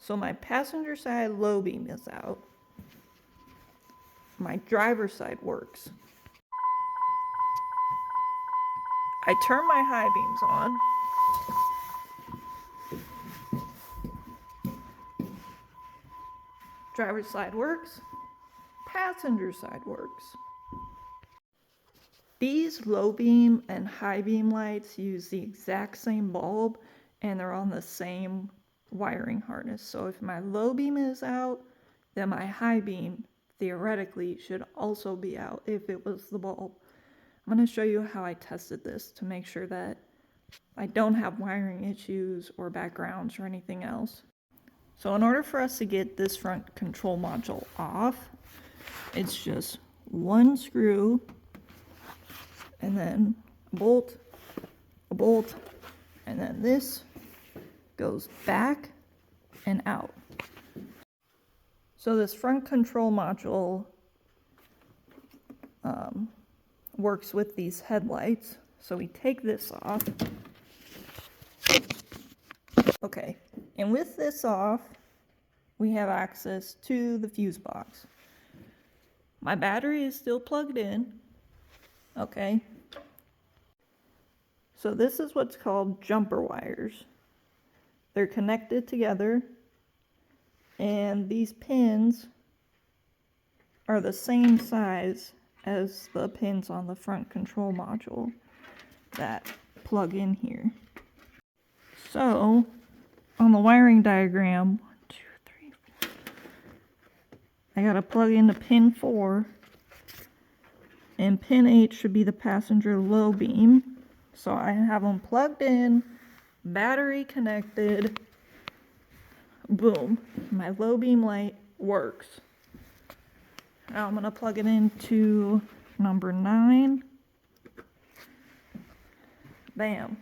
So my passenger side low beam is out. My driver's side works. I turn my high beams on. Driver's side works. Passenger side works. These low beam and high beam lights use the exact same bulb and they're on the same wiring harness. So if my low beam is out, then my high beam theoretically should also be out if it was the bulb. I'm going to show you how I tested this to make sure that I don't have wiring issues or backgrounds or anything else. So in order for us to get this front control module off, it's just one screw and then a bolt, and then this goes back and out. So this front control module works with these headlights. So we take this off. Okay, and with this off, we have access to the fuse box. My battery is still plugged in. Okay. So this is what's called jumper wires. They're connected together, and these pins are the same size as the pins on the front control module that plug in here. So on the wiring diagram, 1, 2, 3, 4, I gotta plug into pin 4, and pin 8 should be the passenger low beam. So I have them plugged in, battery connected, boom, my low beam light works. Now I'm going to plug it into number 9. Bam.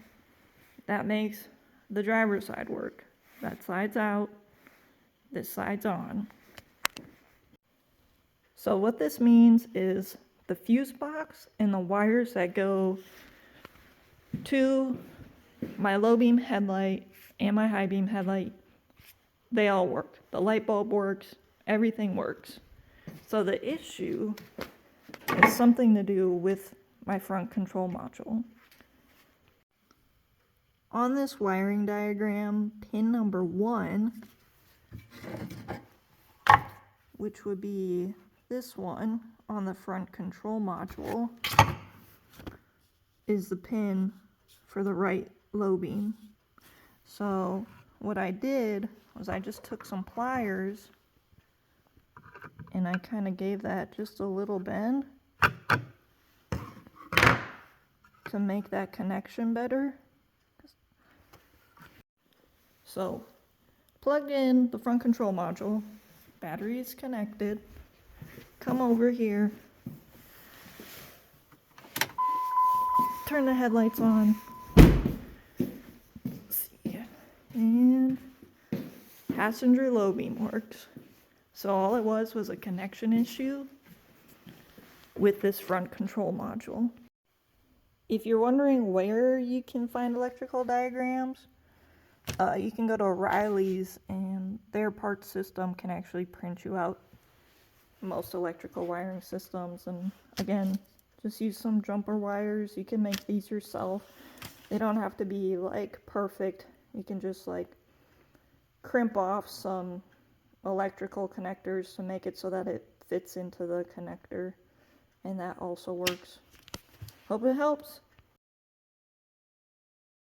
That makes the driver's side work. That side's out, this side's on. So what this means is the fuse box and the wires that go to my low beam headlight and my high beam headlight, they all work. The light bulb works, everything works. So the issue is something to do with my front control module. On this wiring diagram, pin number 1, which would be this one on the front control module, is the pin for the right low beam. So what I did was I just took some pliers and I kind of gave that just a little bend to make that connection better. So plugged in the front control module, battery is connected, come over here, turn the headlights on, and passenger low beam works. So all it was a connection issue with this front control module. If you're wondering where you can find electrical diagrams, you can go to O'Reilly's and their parts system can actually print you out most electrical wiring systems. And again, just use some jumper wires. You can make these yourself. They don't have to be like perfect. You can just like crimp off some electrical connectors to make it so that it fits into the connector, and that also works. Hope it helps.